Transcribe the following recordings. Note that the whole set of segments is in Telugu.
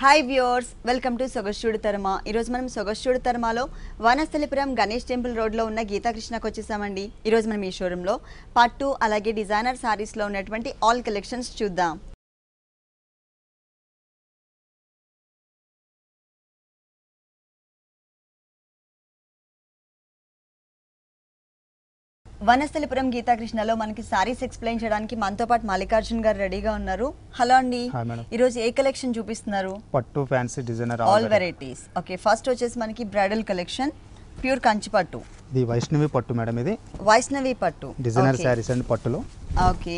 హాయ్ వ్యూవర్స్, వెల్కమ్ టు సొగస్టుడు తర్మ. ఈరోజు మనం సొగస్టుడు తర్మలో వనస్థలిపురం గణేష్ టెంపుల్ రోడ్లో ఉన్న గీతాకృష్ణకు వచ్చేసామండి. ఈరోజు మనం ఈ షోరూంలో పట్టు అలాగే డిజైనర్ శారీస్లో ఉన్నటువంటి ఆల్ కలెక్షన్స్ చూద్దాం. వనస్థలిపురం గీతాకృష్ణలో మనకి సారీస్ ఎక్స్ప్లెయిన్ చేయడానికి మనతో పాటు మల్లికార్జున్ గారు రెడీగా ఉన్నారు. హలో అండి, ఈరోజు ఏ కలెక్షన్ చూపిస్తున్నారు? పట్టు fancy designer all varieties. Okay, first వచ్చేసి మనకి బ్రైడల్ కలెక్షన్ ప్యూర్ కంచి పట్టు. ఇది వైష్ణవి పట్టు మేడం, ఇది వైష్ణవి పట్టు డిజైనర్ శారీస్ అండ్ పట్టులో. ఓకే,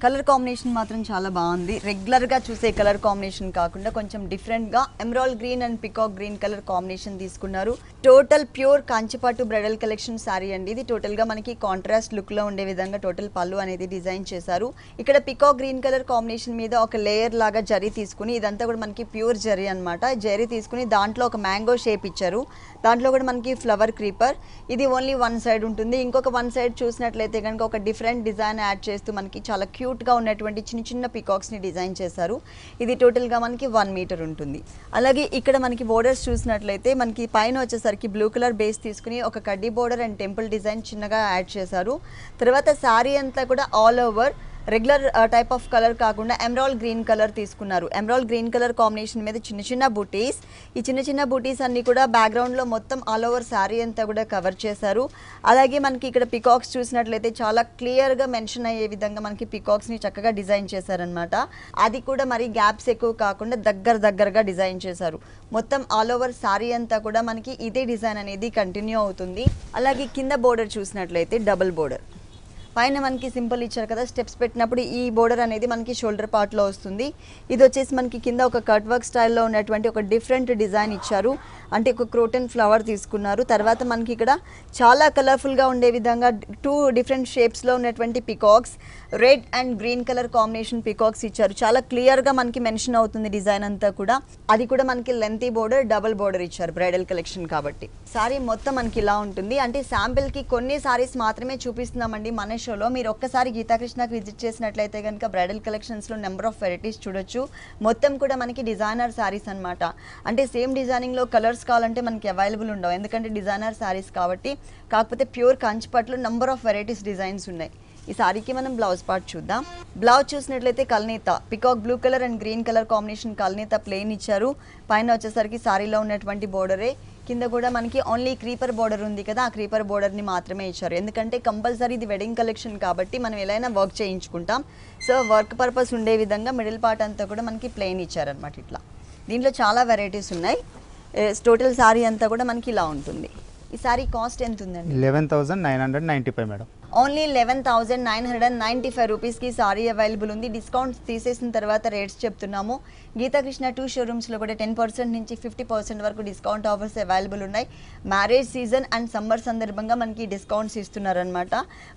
కలర్ కాంబినేషన్ మాత్రం చాలా బాగుంది. రెగ్యులర్గా చూసే కలర్ కాంబినేషన్ కాకుండా కొంచెం డిఫరెంట్గా emerald green and peacock green colour combination తీసుకున్నారు. టోటల్ ప్యూర్ కంచిపట్టు బ్రైడల్ కలెక్షన్ శారీ అండి. ఇది టోటల్గా మనకి కాంట్రాస్ట్ లుక్లో ఉండే విధంగా టోటల్ పళ్ళు అనేది డిజైన్ చేశారు. ఇక్కడ పికాక్ గ్రీన్ కలర్ కాంబినేషన్ మీద ఒక లేయర్ లాగా జరీ తీసుకుని, ఇదంతా కూడా మనకి ప్యూర్ జరీ అనమాట. జరీ తీసుకుని దాంట్లో ఒక మ్యాంగో షేప్ ఇచ్చారు. దాంట్లో కూడా మనకి ఫ్లవర్ క్రీపర్. ఇది ఓన్లీ వన్ సైడ్ ఉంటుంది. ఇంకొక వన్ సైడ్ చూసినట్లయితే కనుక ఒక డిఫరెంట్ డిజైన్ యాడ్ చేస్తూ మనకి చాలా క్యూట్గా ఉన్నటువంటి చిన్న చిన్న పికాక్స్ని డిజైన్ చేశారు. ఇది టోటల్గా మనకి 1 మీటర్ ఉంటుంది. అలాగే ఇక్కడ మనకి బోర్డర్స్ చూసినట్లయితే మనకి పైన వచ్చేసరికి బ్లూ కలర్ బేస్ తీసుకుని ఒక కడ్డీ బోర్డర్ అండ్ టెంపుల్ డిజైన్ చిన్నగా యాడ్ చేశారు. తర్వాత శారీ అంతా కూడా all over regular type of colour కాకుండా ఎమరాల్డ్ గ్రీన్ కలర్ తీసుకున్నారు. ఎమరాల్డ్ గ్రీన్ కలర్ కాంబినేషన్ మీద చిన్న చిన్న బూటీస్. ఈ చిన్న చిన్న బూటీస్ అన్నీ కూడా బ్యాక్గ్రౌండ్లో మొత్తం ఆల్ ఓవర్ శారీ అంతా కూడా కవర్ చేశారు. అలాగే మనకి ఇక్కడ పికాక్స్ చూసినట్లయితే చాలా క్లియర్గా మెన్షన్ అయ్యే విధంగా మనకి పికాక్స్ని చక్కగా డిజైన్ చేశారనమాట. అది కూడా మరి గ్యాప్స్ ఎక్కువ కాకుండా దగ్గరగా డిజైన్ చేశారు. మొత్తం ఆల్ ఓవర్ శారీ అంతా కూడా మనకి ఇదే డిజైన్ అనేది కంటిన్యూ అవుతుంది. అలాగే కింద బోర్డర్ చూసినట్లయితే డబుల్ బోర్డర్, పైన మనకి సింపుల్ ఇచ్చారు కదా, స్టెప్స్ పెట్టినప్పుడు ఈ బోర్డర్ అనేది మనకి షోల్డర్ పార్ట్లో వస్తుంది. ఇది వచ్చేసి మనకి కింద ఒక కట్ వర్క్ స్టైల్లో ఉన్నటువంటి ఒక డిఫరెంట్ డిజైన్ ఇచ్చారు. అంటే ఒక క్రోటన్ ఫ్లవర్ తీసుకున్నారు. తర్వాత మనకి ఇక్కడ చాలా కలర్ఫుల్గా ఉండే విధంగా 2 డిఫరెంట్ షేప్స్లో ఉన్నటువంటి peacocks, red and green colour combination peacocks ఇచ్చారు. చాలా క్లియర్గా మనకి మెన్షన్ అవుతుంది డిజైన్ అంతా కూడా. అది కూడా మనకి లెంతీ బోర్డర్, డబుల్ బోర్డర్ ఇచ్చారు బ్రైడల్ కలెక్షన్ కాబట్టి. సారీ మొత్తం మనకి ఇలా ఉంటుంది. అంటే శాంపిల్కి కొన్ని సారీస్ మాత్రమే చూపిస్తున్నామండి మన షోలో. మీరు ఒక్కసారి గీతాకృష్ణకి విజిట్ చేసినట్లయితే కనుక బ్రైడల్ కలెక్షన్స్లో నెంబర్ ఆఫ్ వెరైటీస్ చూడొచ్చు. మొత్తం కూడా మనకి డిజైనర్ శారీస్ అనమాట. అంటే సేమ్ డిజైనింగ్లో కలర్స్ కావాలంటే మనకి అవైలబుల్ ఉండవు, ఎందుకంటే డిజైనర్ శారీస్ కాబట్టి. కాకపోతే ప్యూర్ కంచిపట్లో నెంబర్ ఆఫ్ వెరైటీస్ డిజైన్స్ ఉన్నాయి. ఈ సారీకి మనం బ్లౌజ్ పార్ట్ చూద్దాం. బ్లౌజ్ చూసినట్లయితే కల్నేత peacock blue colour and green colour combination కల్నేత ప్లెయిన్ ఇచ్చారు. పైన వచ్చేసరికి సారీలో ఉన్నటువంటి బోర్డరే. కింద కూడా మనకి ఓన్లీ క్రీపర్ బోర్డర్ ఉంది కదా, ఆ క్రీపర్ బోర్డర్ని మాత్రమే ఇచ్చారు. ఎందుకంటే కంపల్సరీ ఇది వెడ్డింగ్ కలెక్షన్ కాబట్టి మనం ఎలా అయినా వర్క్ చేయించుకుంటాం. సో వర్క్ పర్పస్ ఉండే విధంగా మిడిల్ పార్ట్ అంతా కూడా మనకి ప్లెయిన్ ఇచ్చారనమాట. ఇట్లా దీంట్లో చాలా వెరైటీస్ ఉన్నాయి. టోటల్ సారీ అంతా కూడా మనకి ఇలా ఉంటుంది. ఈ సారీ కాస్ట్ ఎంత ఉందండి? 11,995 మేడం. ఓన్లీ 11,995 రూపీస్కి సారీ అవైలబుల్ ఉంది. డిస్కౌంట్స్ తీసేసిన తర్వాత రేట్స్ చెప్తున్నాము. గీతాకృష్ణ 2 షోరూమ్స్లో కూడా 10% నుంచి 50% వరకు డిస్కౌంట్ ఆఫర్స్ అవైలబుల్ ఉన్నాయి. మ్యారేజ్ సీజన్ అండ్ సమ్మర్ సందర్భంగా మనకి డిస్కౌంట్స్ ఇస్తున్నారనమాట.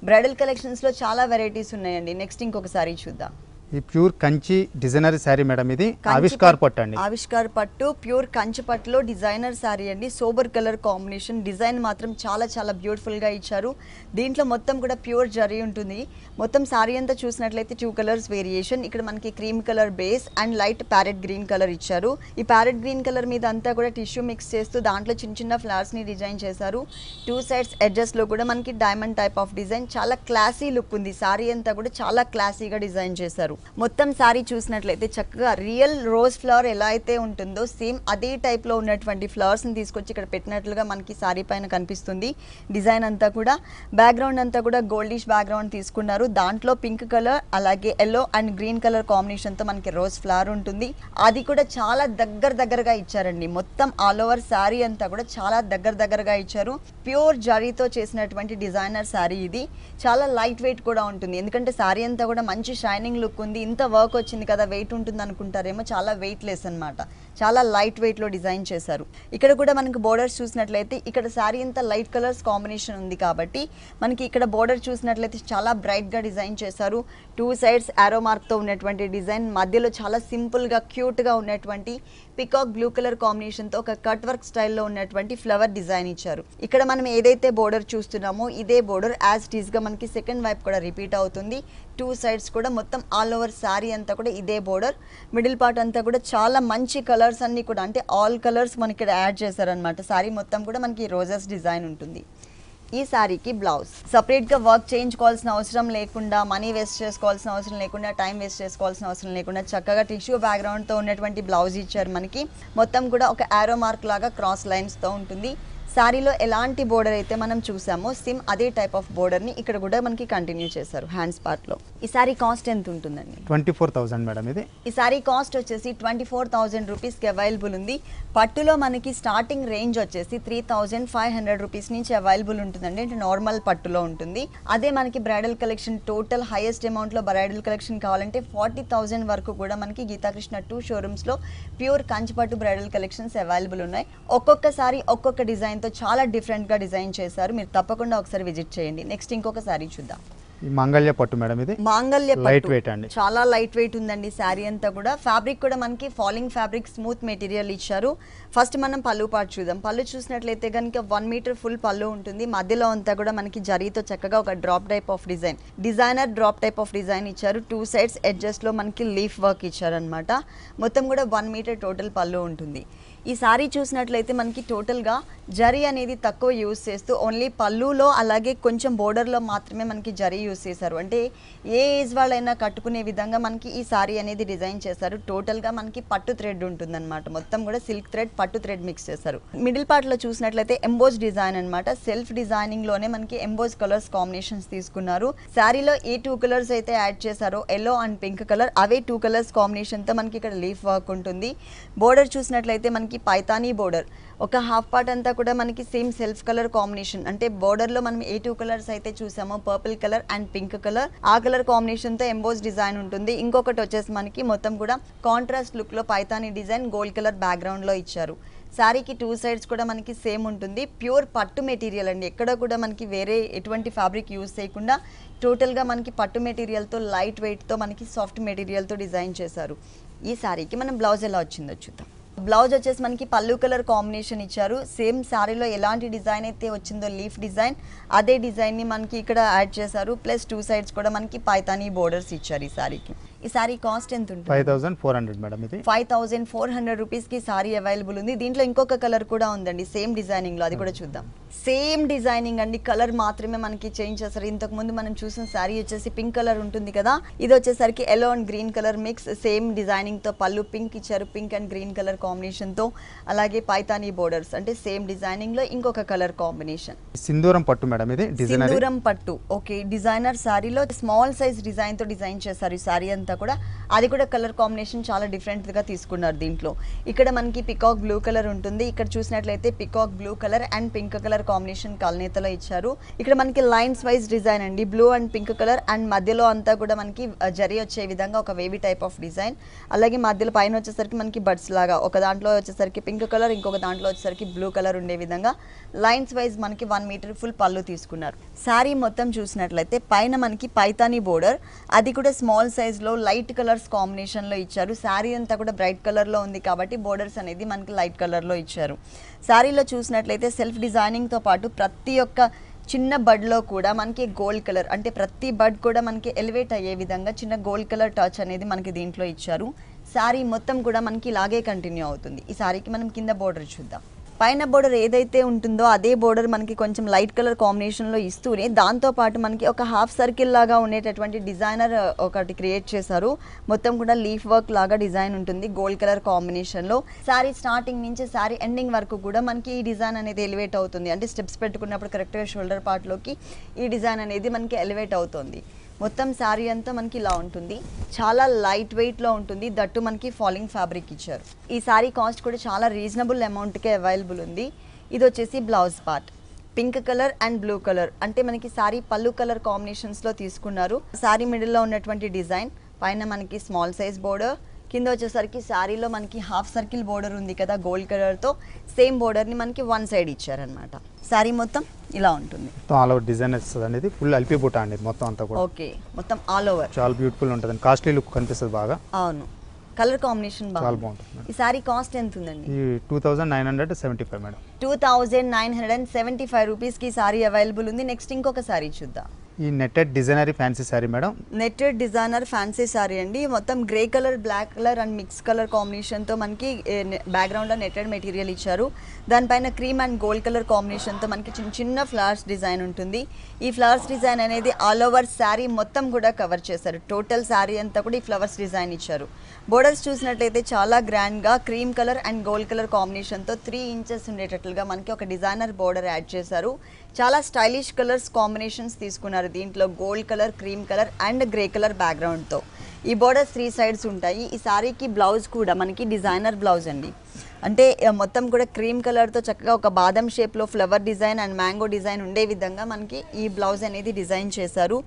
బ్రైడల్ కలెక్షన్స్లో చాలా వెరైటీస్ ఉన్నాయండి. నెక్స్ట్ ఇంకొక సారీ చూద్దాం. ఈ pure Kanchi designer sari madam, ఇది ఆవిష్కార్ పట్టు అండి. ఆవిష్కార్ పట్టు ప్యూర్ కంచి పట్టులో డిజైనర్ శారీ అండి. Sober colour combination. డిజైన్ మాత్రం చాలా బ్యూటిఫుల్గా ఇచ్చారు. దీంట్లో మొత్తం కూడా ప్యూర్ జరీ ఉంటుంది. మొత్తం శారీ అంతా చూసినట్లయితే 2 కలర్స్ వేరియేషన్. ఇక్కడ మనకి cream colour base and light parrot green colour ఇచ్చారు. ఈ ప్యారెట్ గ్రీన్ కలర్ మీద అంతా కూడా టిష్యూ మిక్స్ చేస్తూ దాంట్లో చిన్న ఫ్లవర్స్ని డిజైన్ చేశారు. 2 సైడ్స్ ఎడ్జెస్లో కూడా మనకి డైమండ్ టైప్ ఆఫ్ డిజైన్. చాలా క్లాసీ లుక్ ఉంది. శారీ అంతా కూడా చాలా క్లాసీగా డిజైన్ చేశారు. మొత్తం శారీ చూసినట్లయితే చక్కగా రియల్ రోజ్ ఫ్లవర్ ఎలా అయితే ఉంటుందో సేమ్ అదే టైప్లో ఉన్నటువంటి ఫ్లవర్స్ని తీసుకొచ్చి ఇక్కడ పెట్టినట్లుగా మనకి శారీ పైన కనిపిస్తుంది. డిజైన్ అంతా కూడా బ్యాక్గ్రౌండ్ అంతా కూడా గోల్డిష్ బ్యాక్గ్రౌండ్ తీసుకున్నారు. దాంట్లో పింక్ కలర్ అలాగే ఎల్లో అండ్ గ్రీన్ కలర్ కాంబినేషన్తో మనకి రోజ్ ఫ్లవర్ ఉంటుంది. అది కూడా చాలా దగ్గరగా ఇచ్చారండి. మొత్తం ఆల్ ఓవర్ శారీ అంతా కూడా చాలా దగ్గరగా ఇచ్చారు. ప్యూర్ జరీతో చేసినటువంటి డిజైనర్ శారీ ఇది. చాలా లైట్ వెయిట్ కూడా ఉంటుంది, ఎందుకంటే శారీ అంతా కూడా మంచి షైనింగ్ లుక్ ఉంది. ఇంత వర్క్ వచ్చింది కదా, వెయిట్ ఉంటుంది అనుకుంటారేమో, చాలా వెయిట్ లెస్ అనమాట. చాలా లైట్ వెయిట్లో డిజైన్ చేశారు. ఇక్కడ కూడా మనకు బోర్డర్స్ చూసినట్లయితే ఇక్కడ శారీ అంతా లైట్ కలర్స్ కాంబినేషన్ ఉంది కాబట్టి మనకి ఇక్కడ బోర్డర్ చూసినట్లయితే చాలా బ్రైట్గా డిజైన్ చేశారు. 2 సైడ్స్ ఆరో మార్క్తో ఉన్నటువంటి డిజైన్, మధ్యలో చాలా సింపుల్గా క్యూట్గా ఉన్నటువంటి పికాక్ బ్లూ కలర్ కాంబినేషన్తో ఒక కట్ వర్క్ స్టైల్లో ఉన్నటువంటి ఫ్లవర్ డిజైన్ ఇచ్చారు. ఇక్కడ మనం ఏదైతే బోర్డర్ చూస్తున్నామో ఇదే బోర్డర్ యాజ్ ఇట్ ఈస్గా మనకి సెకండ్ వైపు కూడా రిపీట్ అవుతుంది. టూ సైడ్స్ కూడా మొత్తం ఆల్ ఓవర్ శారీ అంతా కూడా ఇదే బోర్డర్, మిడిల్ పార్ట్ అంతా కూడా చాలా మంచి కలర్స్ అన్నీ కూడా అంటే ఆల్ కలర్స్ మనకి ఇక్కడ యాడ్ చేశారనమాట. శారీ మొత్తం కూడా మనకి రోజెస్ డిజైన్ ఉంటుంది. ఈ శారీకి బ్లౌజ్ సపరేట్గా వర్క్ చేయించుకోవాల్సిన అవసరం లేకుండా, మనీ వేస్ట్ చేసుకోవాల్సిన అవసరం లేకుండా, టైం వేస్ట్ చేసుకోవాల్సిన అవసరం లేకుండా చక్కగా టిష్యూ బ్యాక్గ్రౌండ్తో ఉన్నటువంటి బ్లౌజ్ ఇచ్చారు మనకి. మొత్తం కూడా ఒక యారో మార్క్ లాగా క్రాస్ లైన్స్తో ఉంటుంది. శారీలో ఎలాంటి బోర్డర్ అయితే మనం చూసామో సేమ్ అదే టైప్ ఆఫ్ బోర్డర్ని ఇక్కడ కూడా మనకి కంటిన్యూ చేశారు హ్యాండ్స్ పార్ట్లో. ఈ శారీ కాస్ట్ ఎంత ఉంటుందండి? 24,000 మేడం ఇది. ఈ శారీ కాస్ట్ వచ్చేసి 24,000 రూపీస్కి అవైలబుల్ ఉంది. పట్టులో మనకి స్టార్టింగ్ రేంజ్ వచ్చేసి 3,500 రూపీస్ నుంచి అవైలబుల్ ఉంటుందండి, అంటే నార్మల్ పట్టులో ఉంటుంది. అదే మనకి బ్రైడల్ కలెక్షన్ టోటల్ హైయెస్ట్ అమౌంట్లో బ్రైడల్ కలెక్షన్ కావాలంటే 40,000 వరకు కూడా మనకి గీతాకృష్ణ 2 షోరూమ్స్లో ప్యూర్ కంచిపట్టు బ్రైడల్ కలెక్షన్స్ అవైలబుల్ ఉన్నాయి. ఒక్కొక్క సారీ ఒక్కొక్క డిజైన్ తో చాలా డిఫరెంట్ గా డిజైన్ చేశారు. మీరు తప్పకుండా ఒకసారి విజిట్ చేయండి. నెక్స్ట్ ఇంకొక సారీ చూద్దాం. ఈ మాంగళ్య పట్టు మేడం ఇది. మాంగళ్య పట్టు లైట్ వెయిట్ అండి, చాలా లైట్ వెయిట్ ఉందండి శారీ అంతా కూడా. ఫ్యాబ్రిక్ కూడా మనకి ఫాలింగ్ ఫ్యాబ్రిక్, స్మూత్ మెటీరియల్ ఇచ్చారు. ఫస్ట్ మనం పళ్ళు పార్ట్ చూద్దాం. పళ్ళు చూసినట్లయితే కనుక 1 మీటర్ ఫుల్ పళ్ళు ఉంటుంది. మధ్యలో అంతా కూడా మనకి జరీతో చక్కగా ఒక drop type of design, designer drop type of design ఇచ్చారు. 2 సైడ్స్ ఎడ్జెస్ లో మనకి లీఫ్ వర్క్ ఇచ్చారనమాట. మొత్తం కూడా 1 మీటర్ టోటల్ పళ్ళు ఉంటుంది. ఈ సారీ చూసినట్లయితే మనకి టోటల్గా జరీ అనేది తక్కువ యూస్ చేస్తూ ఓన్లీ పళ్ళులో అలాగే కొంచెం బోర్డర్లో మాత్రమే మనకి జరీ యూస్ చేశారు. అంటే ఏ ఏజ్ వాళ్ళైనా కట్టుకునే విధంగా మనకి ఈ సారీ అనేది డిజైన్ చేశారు. టోటల్గా మనకి పట్టు థ్రెడ్ ఉంటుందన్నమాట. మొత్తం కూడా సిల్క్ థ్రెడ్, పట్టు థ్రెడ్ మిక్స్ చేశారు. మిడిల్ పార్ట్లో చూసినట్లయితే ఎంబోజ్ డిజైన్ అనమాట. సెల్ఫ్ డిజైనింగ్లోనే మనకి ఎంబోజ్ కలర్స్ కాంబినేషన్స్ తీసుకున్నారు. శారీలో ఏ 2 కలర్స్ అయితే యాడ్ చేశారో yellow and pink colour, away 2 colours కాంబినేషన్తో మనకి ఇక్కడ లీఫ్ వర్క్ ఉంటుంది. బోర్డర్ చూసినట్లయితే మనకి పైతానీ బోర్డర్, ఒక హాఫ్ పార్ట్ అంతా కూడా మనకి సేమ్ సెల్ఫ్ కలర్ కాంబినేషన్, అంటే బోర్డర్ లో మనం ఏ 2 కలర్స్ అయితే చూసామో purple colour and pink colour, ఆ కలర్ కాంబినేషన్ తో ఎంబోస్ డిజైన్ ఉంటుంది. ఇంకొకటి వచ్చేసి మనకి మొత్తం కూడా కాంట్రాస్ట్ లుక్ లో Paithani design gold colour background లో ఇచ్చారు. శారీకి 2 సైడ్స్ కూడా మనకి సేమ్ ఉంటుంది. ప్యూర్ పట్టు మెటీరియల్ అండి, ఎక్కడ కూడా మనకి వేరే ఎటువంటి ఫ్యాబ్రిక్ యూజ్ చేయకుండా టోటల్గా మనకి పట్టు మెటీరియల్తో, లైట్ వెయిట్తో, మనకి సాఫ్ట్ మెటీరియల్తో డిజైన్ చేశారు. ఈ శారీకి మనం బ్లౌజ్ ఎలా వచ్చిందో చూద్దాం. బ్లౌజ్ వచ్చేసి మనకి పళ్ళు కలర్ కాంబినేషన్ ఇచ్చారు. సేమ్ శారీలో ఎలాంటి డిజైన్ అయితే వచ్చిందో లీఫ్ డిజైన్, అదే డిజైన్ని మనకి ఇక్కడ యాడ్ చేశారు. ప్లస్ 2 సైడ్స్ కూడా మనకి పైతానీ బోర్డర్స్ ఇచ్చారు ఈ శారీకి. ఈ శారీ కాస్ట్ ఎంత ఉంటుంది? 5,400 మేడం ఇది. 5,400 రూపీస్కి శారీ అవైలబుల్ ఉంది. దీంట్లో ఇంకొక కలర్ కూడా ఉందండి సేమ్ డిజైనింగ్లో, అది కూడా చూద్దాం. సేమ్ డిజైనింగ్ అండి, కలర్ మాత్రమే మనకి చేంజ్ చేస్తారు. ఇంతకు ముందు మనం చూసిన శారీ వచ్చేసి పింక్ కలర్ ఉంటుంది కదా, ఇది వచ్చేసరికి yellow and green colour mix. Same డిజైనింగ్తో పళ్ళు పింక్ ఇచ్చారు, పింక్ అండ్ గ్రీన్ కలర్ కాంబినేషన్తో. అలాగే పైతానీ బోర్డర్స్, అంటే సేమ్ డిజైనింగ్లో ఇంకొక కలర్ కాంబినేషన్. సింధూరం పట్టు మేడం ఇది. సింధూరం పట్టు, ఓకే. డిజైనర్ శారీలో స్మాల్ సైజ్ డిజైన్తో డిజైన్ చేశారు ఈ శారీ అంతా కూడా. అది కూడా కలర్ కాంబినేషన్ చాలా డిఫరెంట్గా తీసుకున్నారు దీంట్లో. ఇక్కడ మనకి పికాక్ బ్లూ కలర్ ఉంటుంది. ఇక్కడ చూసినట్లయితే peacock blue colour and pink colour combination కల్నేతలో ఇచ్చారు. ఇక్కడ మనకి లైన్స్ వైజ్ డిజైన్ అండి, blue and pink colour, and మధ్యలో అంతా కూడా మనకి జరీ వచ్చే విధంగా ఒక వేవీ టైప్ ఆఫ్ డిజైన్. అలాగే మధ్యలో పైన వచ్చేసరికి మనకి బడ్స్ లాగా, ఒక దాంట్లో వచ్చేసరికి పింక్ కలర్, ఇంకొక దాంట్లో వచ్చేసరికి బ్లూ కలర్ ఉండే విధంగా లైన్స్ వైజ్ మనకి 1 మీటర్ ఫుల్ పళ్ళు తీసుకున్నారు. శారీ మొత్తం చూసినట్లయితే పైన మనకి పైతానీ బోర్డర్, అది కూడా స్మాల్ సైజ్లో లైట్ కలర్స్ కాంబినేషన్లో ఇచ్చారు. శారీ అంతా కూడా బ్రైట్ కలర్లో ఉంది కాబట్టి బోర్డర్స్ అనేది మనకి లైట్ కలర్లో ఇచ్చారు. శారీలో చూసినట్లయితే సెల్ఫ్ డిజైనింగ్తో పాటు ప్రతి ఒక్క చిన్న బడ్లో కూడా మనకి గోల్డ్ కలర్, అంటే ప్రతి బడ్ కూడా మనకి ఎలివేట్ అయ్యే విధంగా చిన్న గోల్డ్ కలర్ టచ్ అనేది మనకి దీంట్లో ఇచ్చారు. శారీ మొత్తం కూడా మనకి ఇలాగే కంటిన్యూ అవుతుంది. ఈ శారీకి మనం కింద బోర్డర్ చూద్దాం. పైన బోర్డర్ ఏదైతే ఉంటుందో అదే బోర్డర్ మనకి కొంచెం లైట్ కలర్ కాంబినేషన్లో ఇస్తూనే దాంతోపాటు మనకి ఒక హాఫ్ సర్కిల్ లాగా ఉండేటటువంటి డిజైనర్ ఒకటి క్రియేట్ చేశారు. మొత్తం కూడా లీఫ్ వర్క్ లాగా డిజైన్ ఉంటుంది గోల్డ్ కలర్ కాంబినేషన్లో. శారీ స్టార్టింగ్ నుంచి శారీ ఎండింగ్ వరకు కూడా మనకి ఈ డిజైన్ అనేది ఎలివేట్ అవుతుంది. అంటే స్టెప్స్ పెట్టుకున్నప్పుడు కరెక్ట్గా షోల్డర్ పార్ట్లోకి ఈ డిజైన్ అనేది మనకి ఎలివేట్ అవుతుంది. మొత్తం శారీ అంతా మనకి ఇలా ఉంటుంది, చాలా లైట్ వెయిట్లో ఉంటుంది. దట్టు మనకి ఫాలింగ్ ఫ్యాబ్రిక్ ఇచ్చారు. ఈ శారీ కాస్ట్ కూడా చాలా రీజనబుల్ అమౌంట్కే అవైలబుల్ ఉంది. ఇది వచ్చేసి blouse part, pink colour and blue colour, అంటే మనకి శారీ పళ్ళు కలర్ కాంబినేషన్స్లో తీసుకున్నారు. శారీ మిడిల్లో ఉన్నటువంటి డిజైన్, పైన మనకి స్మాల్ సైజ్ బోర్డర్, కింద వచ్చేసరికి శారీలో మనకి హాఫ్ సర్కిల్ బోర్డర్ ఉంది కదా గోల్డ్ కలర్తో, సేమ్ బోర్డర్ని మనకి 1 సైడ్ ఇచ్చారనమాట. శారీ మొత్తం ఇలా ఉంటుంది. ఆల్ ఓవర్ డిజైన్ వస్తుంది అనేది, ఫుల్ అల్పి బూట అండి మొత్తం అంతా కూడా. ఓకే, మొత్తం ఆల్ ఓవర్ చాలా బ్యూటిఫుల్ ఉంటుంది, కాస్ట్లీ లుక్ కనిపిస్తుంది బాగా. అవును, కలర్ కాంబినేషన్ చాలా బాగుంటుంది. ఈ శారీ కాస్ట్ ఎంత ఉందండి? 2,975 మేడం. 2,975 రూపీస్కి శారీ అవైలబుల్ ఉంది. నెక్స్ట్ ఇంకొక శారీ చూద్దాం. ఈ ఈ netted designer fancy sari madam. Netted designer fancy sari అండి. మొత్తం grey colour, black colour and mix colour కాంబినేషన్తో మనకి బ్యాక్గ్రౌండ్లో నెట్టెడ్ మెటీరియల్ ఇచ్చారు. దానిపైన క్రీమ్ అండ్ గోల్డ్ కలర్ కాంబినేషన్తో మనకి చిన్న చిన్న ఫ్లవర్స్ డిజైన్ ఉంటుంది. ఈ ఫ్లవర్స్ డిజైన్ అనేది ఆల్ ఓవర్ శారీ మొత్తం కూడా కవర్ చేశారు. టోటల్ శారీ అంతా కూడా ఈ ఫ్లవర్స్ డిజైన్ ఇచ్చారు. బోర్డర్స్ చూసినట్లయితే చాలా గ్రాండ్గా cream colour and gold colour కాంబినేషన్తో 3 ఇంచెస్ ఉండేటట్లుగా మనకి ఒక డిజైనర్ బోర్డర్ యాడ్ చేశారు. చాలా స్టైలిష్ కలర్స్ కాంబినేషన్స్ తీసుకున్నారు. దీంట్లో gold colour, cream colour and grey colour బ్యాక్గ్రౌండ్తో ఈ బోర్డర్స్ 3 సైడ్స్ ఉంటాయి. ఈ సారీకి బ్లౌజ్ కూడా మనకి డిజైనర్ బ్లౌజ్ అండి. అంటే మొత్తం కూడా క్రీమ్ కలర్తో చక్కగా ఒక బాదం షేప్లో flower design and mango design ఉండే విధంగా మనకి ఈ బ్లౌజ్ అనేది డిజైన్ చేశారు.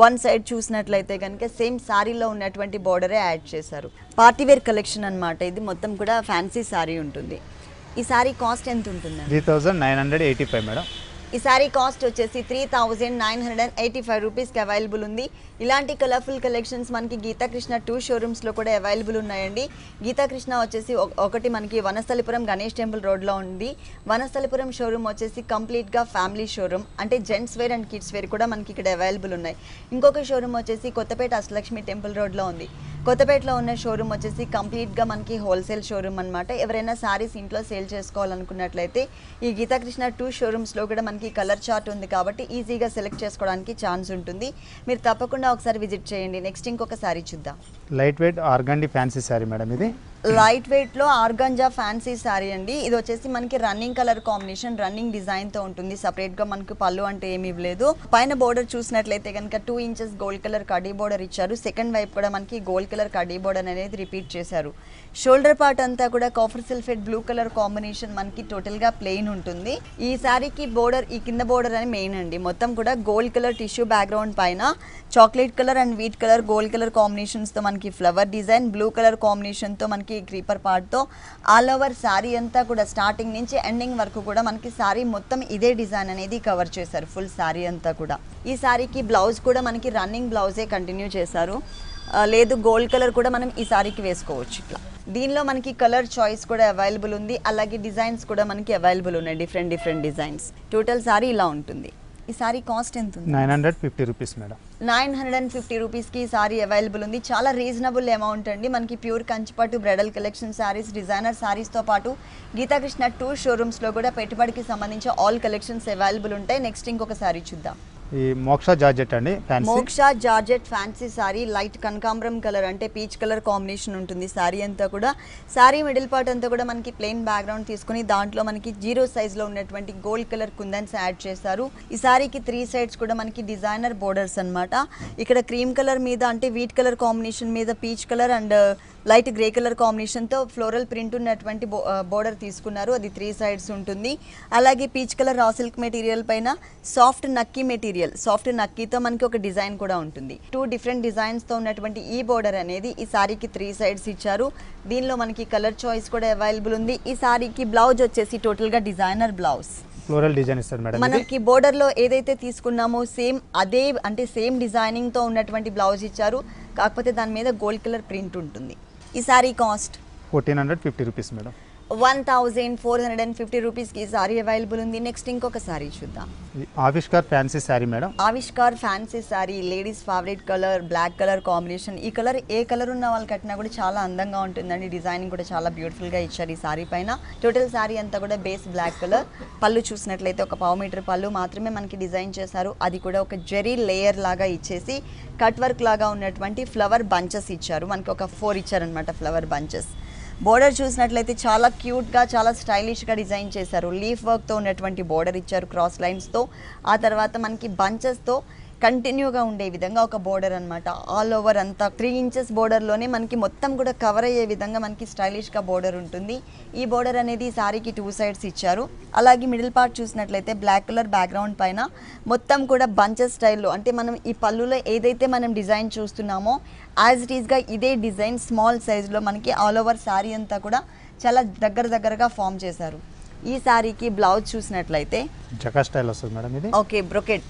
1 సైడ్ చూసినట్లయితే కనుక సేమ్ సారీలో ఉన్నటువంటి బోర్డరే యాడ్ చేశారు. పార్టీవేర్ కలెక్షన్ అనమాట. ఇది మొత్తం కూడా ఫ్యాన్సీ సారీ ఉంటుంది. ఈ సారీ కాస్ట్ ఎంత ఉంటుంది? 3985 మేడం. ఈ సారీ కాస్ట్ వచ్చేసి 3985 రూపీస్కి అవైలబుల్ ఉంది. ఇలాంటి కలర్ఫుల్ కలెక్షన్స్ మనకి గీతాకృష్ణ 2 షోరూమ్స్లో కూడా అవైలబుల్ ఉన్నాయండి. గీతాకృష్ణ వచ్చేసి ఒకటి మనకి వనస్థలిపురం గణేష్ టెంపుల్ రోడ్లో ఉంది. వనస్థలిపురం షోరూమ్ వచ్చేసి కంప్లీట్గా ఫ్యామిలీ షోరూమ్, అంటే gents wear and kids wear కూడా మనకి ఇక్కడ అవైలబుల్ ఉన్నాయి. ఇంకొక షోరూమ్ వచ్చేసి కొత్తపేట అష్టలక్ష్మి టెంపుల్ రోడ్లో ఉంది. కొత్తపేటలో ఉన్న షోరూమ్ వచ్చేసి కంప్లీట్గా మనకి హోల్సేల్ షోరూమ్ అనమాట. ఎవరైనా సారీస్ ఇంట్లో సేల్ చేసుకోవాలనుకున్నట్లయితే ఈ గీతాకృష్ణ 2 షోరూమ్స్లో కూడా మనకి కలర్ చార్ట్ ఉంది కాబట్టి ఈజీగా సెలెక్ట్ చేసుకోవడానికి ఛాన్స్ ఉంటుంది. మీరు తప్పకుండా ఒకసారి విజిట్ చేయండి. నెక్స్ట్ ఇంకొక సారీ చూద్దాం. Light weight organdie fancy sari madam. ఇది లైట్ వెయిట్లో ఆర్గాంజా ఫ్యాన్సీ శారీ అండి. ఇది వచ్చేసి మనకి రన్నింగ్ కలర్ కాంబినేషన్, రన్నింగ్ డిజైన్తో ఉంటుంది. సపరేట్గా మనకి పళ్ళు అంటే ఏమి ఇవ్వలేదు. పైన బోర్డర్ చూసినట్లయితే కనుక 2 ఇంచెస్ గోల్డ్ కలర్ కడీ బోర్డర్ ఇచ్చారు. సెకండ్ వైపు కూడా మనకి గోల్డ్ కలర్ కడీ బోర్డర్ అనేది రిపీట్ చేశారు. షోల్డర్ పార్ట్ అంతా కూడా copper sulphate blue colour combination మనకి టోటల్గా ప్లెయిన్ ఉంటుంది. ఈ శారీకి బోర్డర్, ఈ కింద బోర్డర్ అని మెయిన్ అండి. మొత్తం కూడా గోల్డ్ కలర్ టిష్యూ బ్యాక్గ్రౌండ్ పైన chocolate colour and wheat colour gold colour కాంబినేషన్స్తో మనకి ఫ్లవర్ డిజైన్, బ్లూ కలర్ కాంబినేషన్తో మనకి క్రీపర్ పార్ట్తో ఆల్ ఓవర్ శారీ అంతా కూడా స్టార్టింగ్ నుంచి ఎండింగ్ వరకు కూడా మనకి శారీ మొత్తం ఇదే డిజైన్ అనేది కవర్ చేశారు. ఫుల్ శారీ అంతా కూడా. ఈ శారీకి బ్లౌజ్ కూడా మనకి రన్నింగ్ బ్లౌజే కంటిన్యూ చేశారు. లేదు గోల్డ్ కలర్ కూడా మనం ఈ శారీకి వేసుకోవచ్చు. ఇట్లా దీనిలో మనకి కలర్ చాయిస్ కూడా అవైలబుల్ ఉంది. అలాగే డిజైన్స్ కూడా మనకి అవైలబుల్ ఉన్నాయి, డిఫరెంట్ డిజైన్స్. టోటల్ శారీ ఇలా ఉంటుంది. ఈ సారీ కాస్ట్ ఎంత ఉంది? 950 రూపీస్ మేడం. 950 రూపీస్కి ఈ సారీ అవైలబుల్ ఉంది. చాలా రీజనబుల్ అమౌంట్ అండి. మనకి ప్యూర్ కంచిపట్టు బ్రైడల్ కలెక్షన్ శారీస్, డిజైనర్ శారీస్తో పాటు గీతాకృష్ణ 2 షోరూమ్స్లో కూడా పెట్టుబడికి సంబంధించి ఆల్ కలెక్షన్స్ అవైలబుల్ ఉంటాయి. నెక్స్ట్ ఇంకొక సారీ చూద్దాం. ఈ మోక్ష జార్జెట్ అండి, మోక్ష జార్జెట్ ఫ్యాన్సీ సారీ. లైట్ కనకాంబరం కలర్ అంటే పీచ్ కలర్ కాంబినేషన్ ఉంటుంది సారీ అంతా కూడా. సారీ మిడిల్ పార్ట్ అంతా కూడా మనకి ప్లెయిన్ బ్యాక్గ్రౌండ్ తీసుకుని దాంట్లో మనకి 0 సైజ్లో ఉన్నటువంటి గోల్డ్ కలర్ కుందన్స్ యాడ్ చేశారు. ఈ సారీకి 3 సైడ్స్ కూడా మనకి డిజైనర్ బోర్డర్స్ అనమాట. ఇక్కడ క్రీమ్ కలర్ మీద అంటే వీట్ కలర్ కాంబినేషన్ మీద peach colour and light grey colour కాంబినేషన్తో ఫ్లోరల్ ప్రింట్ ఉన్నటువంటి బోర్డర్ తీసుకున్నారు. అది 3 సైడ్స్ ఉంటుంది. అలాగే peach colour raw silk material పైన సాఫ్ట్ నక్కీ మెటీరియల్, సాఫ్ట్ నక్కీతో మనకి ఒక డిజైన్ కూడా ఉంటుంది. 2 డిఫరెంట్ డిజైన్స్తో ఉన్నటువంటి ఈ బోర్డర్ అనేది ఈ సారీకి 3 సైడ్స్ ఇచ్చారు. దీనిలో మనకి కలర్ చాయిస్ కూడా అవైలబుల్ ఉంది. ఈ సారీకి బ్లౌజ్ వచ్చేసి టోటల్గా డిజైనర్ బ్లౌజ్, ఫ్లోరల్ డిజైన్ ఇస్తారు మేడం. మనకి బోర్డర్ లో ఏదైతే తీసుకున్నామో సేమ్ అదే అంటే సేమ్ డిజైనింగ్ తో ఉన్నటువంటి బ్లౌజ్ ఇచ్చారు. కాకపోతే దాని మీద గోల్డ్ కలర్ ప్రింట్ ఉంటుంది. ఈ సారీ కాస్ట్ 1450 రూపీస్ మేడం. 1450 రూపీస్కి ఈ సారీ అవైలబుల్ ఉంది. నెక్స్ట్ ఇంకొక సారీ చూద్దాం. Avishkar fancy sari madam. Avishkar fancy sari, ladies favourite colour, black colour combination. ఈ కలర్ ఏ కలర్ ఉన్న వాళ్ళు కట్టినా కూడా చాలా అందంగా ఉంటుందండి. డిజైనింగ్ కూడా చాలా బ్యూటిఫుల్గా ఇచ్చారు ఈ సారీ పైన. టోటల్ సారీ అంతా కూడా బేస్ బ్లాక్ కలర్. పళ్ళు చూసినట్లయితే ఒక 1/2 మీటర్ పళ్ళు మాత్రమే మనకి డిజైన్ చేశారు. అది కూడా ఒక జెరీ లేయర్ లాగా ఇచ్చేసి కట్ వర్క్ లాగా ఉన్నటువంటి ఫ్లవర్ బంచెస్ ఇచ్చారు. మనకి ఒక 4 ఇచ్చారనమాట ఫ్లవర్ బంచెస్. బోర్డర్ చూసినట్లయితే చాలా క్యూట్గా, చాలా స్టైలిష్గా డిజైన్ చేశారు. లీఫ్ వర్క్తో ఉన్నటువంటి బోర్డర్ ఇచ్చారు క్రాస్ లైన్స్తో. ఆ తర్వాత మనకి బంచెస్తో కంటిన్యూగా ఉండే విధంగా ఒక బోర్డర్ అనమాట. ఆల్ ఓవర్ అంతా 3 ఇంచెస్ బోర్డర్లోనే మనకి మొత్తం కూడా కవర్ అయ్యే విధంగా మనకి స్టైలిష్గా బోర్డర్ ఉంటుంది. ఈ బోర్డర్ అనేది ఈ సారీకి 2 సైడ్స్ ఇచ్చారు. అలాగే మిడిల్ పార్ట్ చూసినట్లయితే బ్లాక్ కలర్ బ్యాక్గ్రౌండ్ పైన మొత్తం కూడా బంచెస్ స్టైల్లో, అంటే మనం ఈ పళ్ళులో ఏదైతే మనం డిజైన్ చూస్తున్నామో యాజ్ ఇట్ ఈస్గా ఇదే డిజైన్ స్మాల్ సైజ్లో మనకి ఆల్ ఓవర్ శారీ అంతా కూడా చాలా దగ్గరగా ఫామ్ చేశారు. ఈ శారీకి బ్లౌజ్ చూసినట్లయితే జకా స్టైల్ వస్తుంది మేడం. ఇది ఓకే బ్రొకెట్,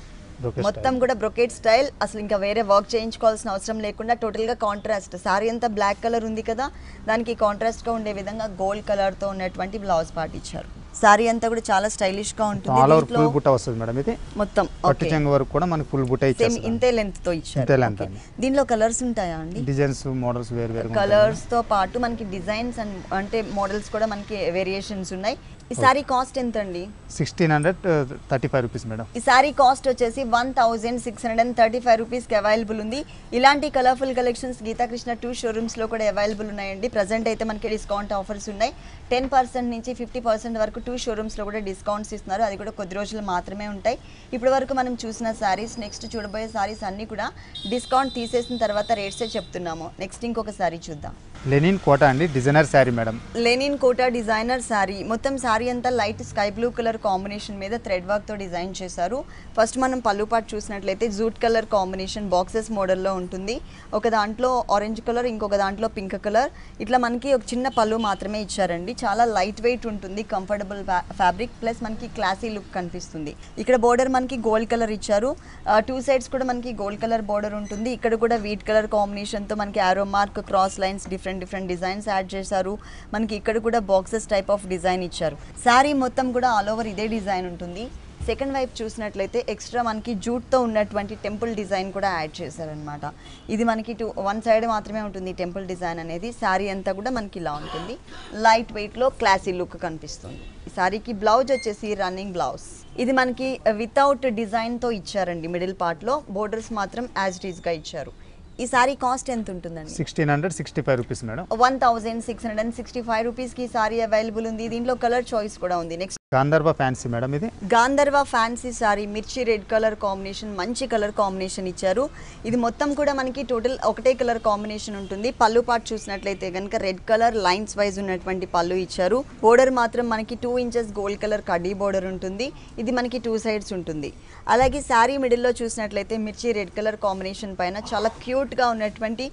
మొత్తం కూడా బ్రొకెట్ స్టైల్. అసలు ఇంకా వేరే వర్క్ చేయించుకోవాల్సిన అవసరం లేకుండా టోటల్గా కాంట్రాస్ట్. సారీ అంతా బ్లాక్ కలర్ ఉంది కదా, దానికి కాంట్రాస్ట్గా ఉండే విధంగా గోల్డ్ కలర్తో ఉన్నటువంటి బ్లౌజ్ పార్ట్ ఇచ్చారు. సారీ అంతా కూడా చాలా స్టైలిష్ గా ఉంటుంది. ఆల్ ఓవర్ ఫుల్ బుట్ట వస్తుంది మేడం ఇది. మొత్తం పట్టు చెంగు వరకు కూడా మనకి ఫుల్ బుట్ట సేమ్ ఇంతే లెంత్ తో ఇచ్చారు. ఇంతే లెంత్ అండి. దీనిలో కలర్స్ ఉంటాయా అండి? డిజైన్స్ మోడల్స్ వేరు వేరు కలర్స్ తో పాటు మనకి డిజైన్స్ అండ్ అంటే మోడల్స్ కూడా మనకి వేరియేషన్స్ ఉన్నాయి. ఈ సారీ కాస్ట్ ఎంత అండి? 1635 రూపీస్ మేడం. ఈ సారీ కాస్ట్ వచ్చేసి 1635 రూపీస్ కి అవైలబుల్ ఉంది. ఇలాంటి కలర్ఫుల్ కలెక్షన్స్ గీతాకృష్ణ 2 షోరూమ్స్ లో కూడా అవైలబుల్ ఉన్నాయండి. ప్రజెంట్ అయితే మనకి డిస్కౌంట్ ఆఫర్స్ ఉన్నాయి. 10% నుంచి 50% వరకు 2 షోరూమ్స్ లో కూడా డిస్కౌంట్స్ ఇస్తున్నారు. అది కూడా కొద్ది రోజులు మాత్రమే ఉంటాయి. ఇప్పటి వరకు మనం చూసిన సారీస్, నెక్స్ట్ చూడబోయే సారీస్ అన్ని కూడా డిస్కౌంట్ తీసేసిన తర్వాత రేట్సే చెప్తున్నాము. నెక్స్ట్ ఇంకొక సారీ చూద్దాం. లెనిన్ కోటా అండి, designer sari madam. Linen Kota designer sari. మొత్తం శారీ అంతా light sky blue colour combination మీద థ్రెడ్ వర్క్ తో డిజైన్ చేశారు. ఫస్ట్ మనం పళ్ళు పాటు చూసినట్లయితే జూట్ కలర్ కాంబినేషన్ బాక్సెస్ మోడల్లో ఉంటుంది. ఒక దాంట్లో ఆరెంజ్ కలర్, ఇంకొక దాంట్లో పింక్ కలర్. ఇట్లా మనకి ఒక చిన్న పళ్ళు మాత్రమే ఇచ్చారండి. చాలా లైట్ వెయిట్ ఉంటుంది, కంఫర్టబుల్ ఫ్యాబ్రిక్ ప్లస్ మనకి క్లాసీ లుక్ కనిపిస్తుంది. ఇక్కడ బోర్డర్ మనకి గోల్డ్ కలర్ ఇచ్చారు. 2 సైడ్స్ కూడా మనకి గోల్డ్ కలర్ బోర్డర్ ఉంటుంది. ఇక్కడ కూడా వీట్ కలర్ కాంబినేషన్ తో మనకి ఆరో mark, cross lines, different designs add చేశారు. మనకి ఇక్కడ కూడా బాక్సెస్ టైప్ ఆఫ్ డిజైన్ ఇచ్చారు. శారీ మొత్తం కూడా ఆల్ ఓవర్ ఇదే డిజైన్ ఉంటుంది. సెకండ్ వైపు చూసినట్లయితే ఎక్స్ట్రా మనకి జూట్తో ఉన్నటువంటి టెంపుల్ డిజైన్ కూడా యాడ్ చేశారనమాట. ఇది మనకి 1 సైడ్ మాత్రమే ఉంటుంది టెంపుల్ డిజైన్ అనేది. శారీ అంతా కూడా మనకి ఇలా ఉంటుంది. లైట్ వెయిట్లో క్లాసీ లుక్ కనిపిస్తుంది. ఈ శారీకి బ్లౌజ్ వచ్చేసి రన్నింగ్ బ్లౌజ్. ఇది మనకి వితౌట్ డిజైన్తో ఇచ్చారండి. మిడిల్ పార్ట్లో బోర్డర్స్ మాత్రం యాజ్ ఇట్ ఈస్గా ఇచ్చారు. ఈ సారీ కాస్ట్ ఎంత ఉంటుందండి? 1665 రూపీస్ మేడం. 1665 రూపీస్ కి సారీ అవైలబుల్ ఉంది. దీంట్లో కలర్ చాయిస్ కూడా ఉంది. Next Gandharva fancy madam. ఇది గాంధర్వ ఫ్యాన్సీ సారీ, మిర్చి రెడ్ కలర్ కాంబినేషన్, మంచి కలర్ కాంబినేషన్ ఇచ్చారు. ఇది మొత్తం కూడా మనకి టోటల్ ఒకటే కలర్ కాంబినేషన్ ఉంటుంది. పళ్ళు పాటు చూసినట్లయితే కనుక రెడ్ కలర్ లైన్స్ వైజ్ ఉన్నటువంటి పళ్ళు ఇచ్చారు. బోర్డర్ మాత్రం మనకి 2 ఇంచెస్ గోల్డ్ కలర్ కడ్డీ బోర్డర్ ఉంటుంది. ఇది మనకి 2 సైడ్స్ ఉంటుంది. అలాగే శారీ మిడిల్లో చూసినట్లయితే మిర్చి రెడ్ కలర్ కాంబినేషన్ పైన చాలా క్యూట్గా ఉన్నటువంటి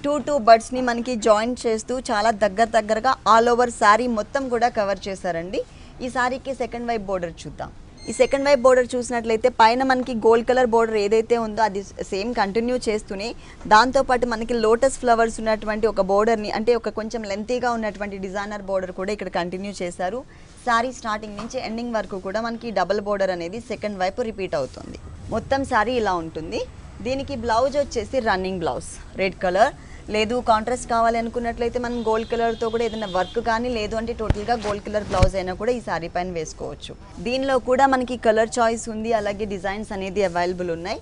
2 బర్డ్స్ని మనకి జాయిన్ చేస్తూ చాలా దగ్గరగా ఆల్ ఓవర్ శారీ మొత్తం కూడా కవర్ చేశారండి. ఈ శారీకి సెకండ్ వైపు బోర్డర్ చూద్దాం. ఈ సెకండ్ వైపు బోర్డర్ చూసినట్లయితే పైన మనకి గోల్డ్ కలర్ బోర్డర్ ఏదైతే ఉందో అది సేమ్ కంటిన్యూ చేస్తూనే దాంతోపాటు మనకి లోటస్ ఫ్లవర్స్ ఉన్నటువంటి ఒక బోర్డర్ని, అంటే ఒక కొంచెం లెంతీగా ఉన్నటువంటి డిజైనర్ బోర్డర్ కూడా ఇక్కడ కంటిన్యూ చేశారు. శారీ స్టార్టింగ్ నుంచి ఎండింగ్ వరకు కూడా మనకి డబుల్ బోర్డర్ అనేది సెకండ్ వైపు రిపీట్ అవుతుంది. మొత్తం శారీ ఇలా ఉంటుంది. దీనికి బ్లౌజ్ వచ్చేసి రన్నింగ్ బ్లౌజ్ రెడ్ కలర్. లేదు కాంట్రాస్ట్ కావాలి అనుకున్నట్లయితే మనం గోల్డ్ కలర్తో కూడా ఏదైనా వర్క్ కానీ, లేదు అంటే టోటల్గా గోల్డ్ కలర్ బ్లౌజ్ అయినా కూడా ఈ శారీ పైన వేసుకోవచ్చు. దీనిలో కూడా మనకి కలర్ చాయిస్ ఉంది, అలాగే డిజైన్స్ అనేది అవైలబుల్ ఉన్నాయి.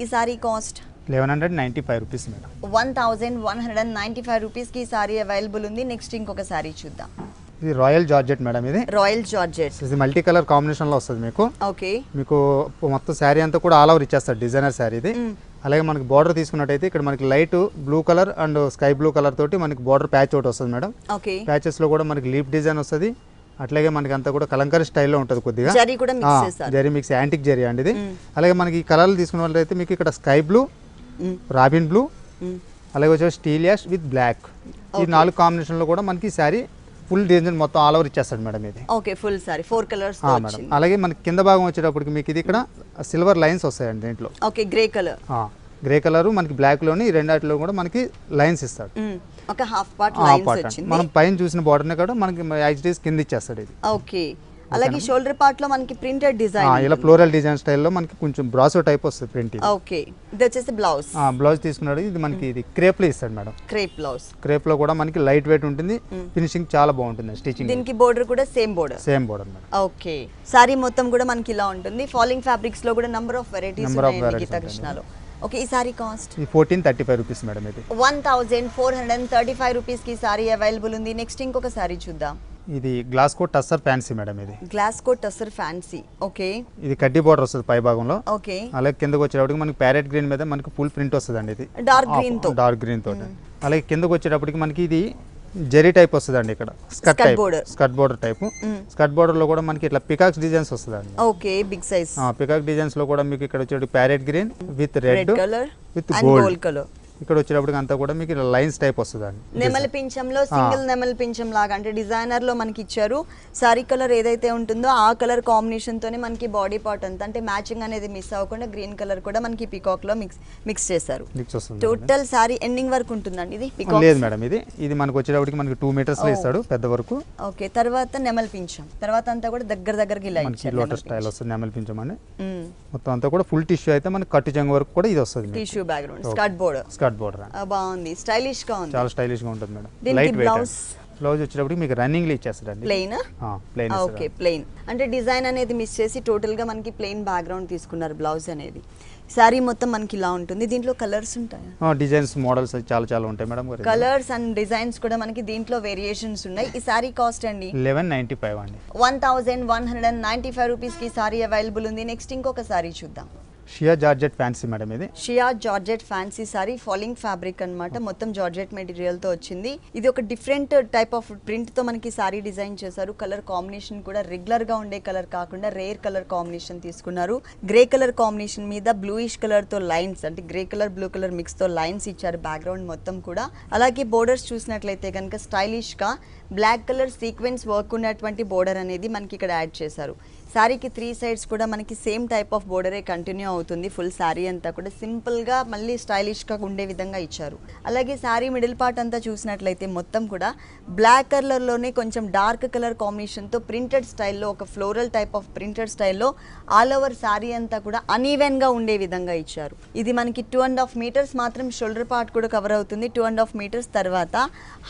ఈ శారీ కాస్ట్ 1195 రూపీస్ మేడం. 1195 రూపీస్కి ఈ శారీ అవైలబుల్ ఉంది. నెక్స్ట్ ఇంకొక శారీ చూద్దాం. ఇది రాయల్ జార్జెట్ మేడం. ఇది రాయల్ జార్జెట్. ఇది మల్టీ కలర్ కాంబినేషన్లో వస్తుంది మీకు. ఓకే. మీకు మొత్తం శారీ అంతా కూడా ఆల్ ఓవర్ ఇచ్చేస్తారు డిజైనర్ శారీ ఇది. అలాగే మనకి బార్డర్ తీసుకున్నట్టయితే ఇక్కడ మనకి light blue colour and sky blue colour తోటి మనకి బార్డర్ ప్యాచ్ ఒకటి వస్తుంది మేడం. ఓకే. ప్యాచెస్లో కూడా మనకి లీఫ్ డిజైన్ వస్తుంది. అట్లాగే మనకి అంతా కూడా కలంకారీ స్టైల్లో ఉంటుంది. కొద్దిగా జరీ కూడా మిక్స్ చేశారు. జరీ మిక్స్, యాంటిక్ జరీ అండి ఇది. అలాగే మనకి ఈ కలర్లు తీసుకున్న వాళ్ళైతే మీకు ఇక్కడ స్కై బ్లూ, రాబిన్ బ్లూ, అలాగే వచ్చేసి స్టీల్ యాష్ విత్ బ్లాక్, ఈ 4 కాంబినేషన్లో కూడా మనకి శారీ ఫుల్ డిజైన్ మొత్తం ఆల్ ఓవర్ ఇచ్చేస్తాడు మేడం ఇది. Okay, full sorry 4 colours madam. అలాగే మనకి కింద భాగం వచ్చేటప్పటికి మీకు ఇది ఇక్కడ సిల్వర్ లైన్స్ వస్తాయండి దీంట్లో. Okay, grey colour. Grey colour మనకి బ్లాక్ లోని రెండాటిలో కూడా మనకి లైన్స్ ఇస్తాడు. ఒక హాఫ్ పార్ట్ లైన్స్ వచ్చింది. మనం పైన చూసిన బోర్డర్ నే కూడా మనకి యాక్చువల్లీ కింద ఇచ్చేస్తాడు ఇది. ఓకే. అలాగే షోల్డర్ పార్ట్ లో మనకి ప్రింటెడ్ డిజైన్, ఇలా ఫ్లోరల్ డిజైన్ స్టైల్లో మనకి కొంచెం బ్రాసో టైప్ వస్తుంది ప్రింట్. ఓకే. ఇది వచ్చేసి బ్లౌజ్. బ్లౌజ్ తీసుకున్నాడు. ఇది మనకి ఇది క్రేప్ లో ఇస్తాడు మేడం. Crepe blouse. క్రేప్ లో కూడా మనకి లైట్ వెయిట్ ఉంటుంది. ఫినిషింగ్ చాలా బాగుంటుంది. స్టిచింగ్ దీనికి బోర్డర్ కూడా same border madam. Okay. Sorry మొత్తం కూడా మనకి ఇలా ఉంటుంది. ఫాలింగ్ ఫ్యాబ్రిక్స్ లో కూడా నంబర్ ఆఫ్ వెరైటీస్ ఉన్నాయి గీతాకృష్ణలో. ఓకే. ఈ సారీ కాస్ట్ 1435 రూపీస్ మేడం. ఇది 1435 రూపీస్ కి సారీ అవైలబుల్ ఉంది. నెక్స్ట్ ఇంకొక సారీ చూద్దాం. ఇది glass coat tussar fancy madam. ఇది glass coat tussar fancy. Okay. ఇది కడ్డీ బోర్డర్ వస్తుంది పై భాగంలో. ఓకే. అలాగే కిందకి వచ్చేటప్పటికి మనకి ప్యారెట్ గ్రీన్ మీద మనకి ఫుల్ ప్రింట్ వస్తుంది అండి. ఇది డార్క్ గ్రీన్ తోటి. అలాగే కిందకి వచ్చేటప్పటికి మనకి ఇది జెరీ టైప్ వస్తుంది అండి. ఇక్కడ skirt border type. Skirt border లో కూడా మనకి ఇట్లా పికాక్స్ డిజైన్స్ వస్తుంది అండి. Okay, big size. Peacock designs లో కూడా మీకు ఇక్కడ వచ్చేటి parrot green with red colour with gold colour. ఇక్కడ వచ్చేటప్పటికి అంతా కూడా మీకు లైన్స్ టైప్ వస్తుందండి. నెమలి పింఛంలో సింగిల్ నెమలి పింఛం లాగా అంటే డిజైనర్ లో మనకి ఇచ్చారు. సారీ కలర్ ఏదైతే ఉంటుందో ఆ కలర్ కాంబినేషన్ తోనే మనకి బాడీ పార్ట్ అంతా అంటే మ్యాచింగ్ అనేది మిస్ అవ్వకుండా గ్రీన్ కలర్ కూడా మనకి పికాక్ లో మిక్స్ చేశారు. టోటల్ సారీ ఎండింగ్ వరకు ఉంటుందండి ఇది పికాక్? లేదు మేడం, ఇది మనకు వచ్చేటప్పటికి మనకి 2 మీటర్స్ లో ఇస్తాడు పెద్ద వరకు. ఓకే, తర్వాత నెమలి పింఛం తర్వాత అంతా కూడా దగ్గరకి ఇలా ఇచ్చారు. లోటస్ స్టైల్ వస్తుంది నెమలి పింఛం అని. మొత్తం అంతా కూడా ఫుల్ టిష్యూ అయితే మనకి కట్టు చెంగు వరకు కూడా ఇది వస్తుంది. టిష్యూ బ్యాక్గ్రౌండ్ స్కర్ట్ బోర్డర్ బాగుంది, స్టైలిష్ గా ఉంది, చాలా స్టైలిష్ గా ఉంటుంది మేడం. దీనికి బ్లౌజ్ వచ్చేటప్పుడు మీకు రన్నింగ్ లో ఇచ్చేస్తారండి. ప్లెయిన్ ఓకే, ప్లెయిన్ అంటే డిజైన్ అనేది మిస్ చేసి టోటల్ గా మనకి ప్లెయిన్ బ్యాక్గ్రౌండ్ తీసుకున్నారు బ్లౌజ్ అనేది. సారీ మొత్తం మనకి ఇలా ఉంటుంది. దీంట్లో కలర్స్ ఉంటాయా? డిజైన్స్ మోడల్స్ చాలా ఉంటాయి మేడం. కలర్స్ అండ్ డిజైన్స్ కూడా మనకి దీంట్లో వేరియేషన్స్ ఉన్నాయి. ఈ సారీ కాస్ట్ అండి 1195 అండి. 1195 రూపీస్ కి సారీ అవైలబుల్ ఉంది. నెక్స్ట్ ఇంకొక సారీ చూద్దాం. షియా జార్జెట్ ఫ్యాన్సీ మేడం. ఇది షియా georgette fancy sari, falling fabric అన్నమాట. మొత్తం జార్జెట్ మెటీరియల్ తో వచ్చింది. ఇది ఒక డిఫరెంట్ టైప్ ఆఫ్ ప్రింట్ తో మనకి సారీ డిజైన్ చేశారు. కలర్ కాంబినేషన్ కూడా రెగ్యులర్ గా ఉండే కలర్ కాకుండా రేర్ కలర్ కాంబినేషన్ తీసుకున్నారు. గ్రే కలర్ కాంబినేషన్ మీద బ్లూయిష్ కలర్ తో లైన్స్ అంటే grey colour blue colour mix తో లైన్స్ ఇచ్చారు బ్యాక్గ్రౌండ్ మొత్తం కూడా. అలాగే బోర్డర్స్ చూసినట్లయితే కనుక స్టైలిష్ గా బ్లాక్ కలర్ సీక్వెన్స్ వర్క్ ఉన్నటువంటి బోర్డర్ అనేది మనకి ఇక్కడ యాడ్ చేశారు. శారీకి 3 సైడ్స్ కూడా మనకి సేమ్ టైప్ ఆఫ్ బోర్డరే కంటిన్యూ అవుతుంది. ఫుల్ శారీ అంతా కూడా సింపుల్గా మళ్ళీ స్టైలిష్గా ఉండే విధంగా ఇచ్చారు. అలాగే శారీ మిడిల్ పార్ట్ అంతా చూసినట్లయితే మొత్తం కూడా బ్లాక్ కలర్లోనే కొంచెం డార్క్ కలర్ కాంబినేషన్తో ప్రింటెడ్ స్టైల్లో ఒక ఫ్లోరల్ టైప్ ఆఫ్ ప్రింటెడ్ స్టైల్లో ఆల్ ఓవర్ శారీ అంతా కూడా అన్ఈవెన్గా ఉండే విధంగా ఇచ్చారు. ఇది మనకి 2.5 మీటర్స్ మాత్రం షోల్డర్ పార్ట్ కూడా కవర్ అవుతుంది. 2.5 మీటర్స్ తర్వాత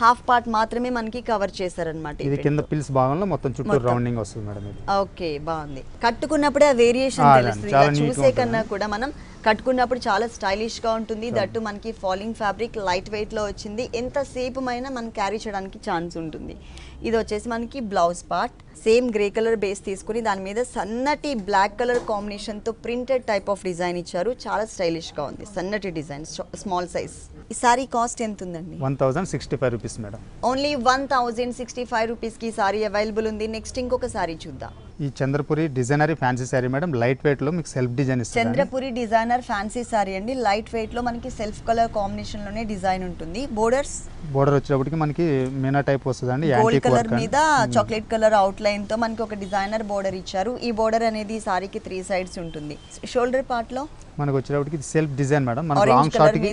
హాఫ్ పార్ట్ మాత్రమే మనకి కవర్ చేశారనమాట. ఇది కింద పిల్స్ భాగంలో మొత్తం చుట్టూ రౌండింగ్ వస్తుంది మేడం. ఓకే, బాగుంది. కట్టుకున్నప్పుడే ఆ వేరియేషన్ తెలుస్తుంది. ఇలా చూసే కన్నా కూడా మనం కట్టుకున్నప్పుడు చాలా స్టైలిష్ గా ఉంటుంది. దట్టు మనకి ఫాలింగ్ ఫ్యాబ్రిక్ లైట్ వెయిట్ లో వచ్చింది. ఎంతసేపు అయినా మనం క్యారీ చేయడానికి ఛాన్స్ ఉంటుంది. ఇది వచ్చేసి మనకి blouse part same grey colour base తీసుకుని దాని మీద సన్నటి బ్లాక్ కలర్ కాంబినేషన్ తో ప్రింటెడ్ టైప్ ఆఫ్ డిజైన్ ఇచ్చారు. చాలా స్టైలిష్ గా ఉంది. సన్నటి డిజైన్, స్మాల్ సైజ్. ఈ సారీ కాస్ట్ ఎంత ఉందండి? 1065 రూపీస్ మేడం. ఓన్లీ 1065 రూపీస్ కి సారీ అవైలబుల్ ఉంది. నెక్స్ట్ ఇంకొక సారీ చూద్దాం. ఈ Chandrapuri designery fancy sari madam. Light weight లో మీకు సెల్ఫ్ డిజైన్ ఇస్తారు. చంద్రపురి డిజైనర్ ఫ్యాన్సీ సారీ అండి. లైట్ వెయిట్ లో మనకి సెల్ఫ్ కలర్ కాంబినేషన్ లోనే డిజైన్ ఉంటుంది. బోర్డర్ వచ్చేటప్పటికి మనకి మీనా టైప్ వస్తుందండి. గోల్డ్ కలర్ మీద చాక్లెట్ కలర్ అవుట్ లైన్ తో మనకి ఒక డిజైనర్ బోర్డర్ ఇచ్చారు. ఈ బోర్డర్ అనేది సారీకి 3 సైడ్స్ ఉంటుంది. షోల్డర్ పార్ట్ లో మనకు వచ్చేటప్పటికి సెల్ఫ్ డిజైన్ మేడం. మన లాంగ్ షార్ట్ కి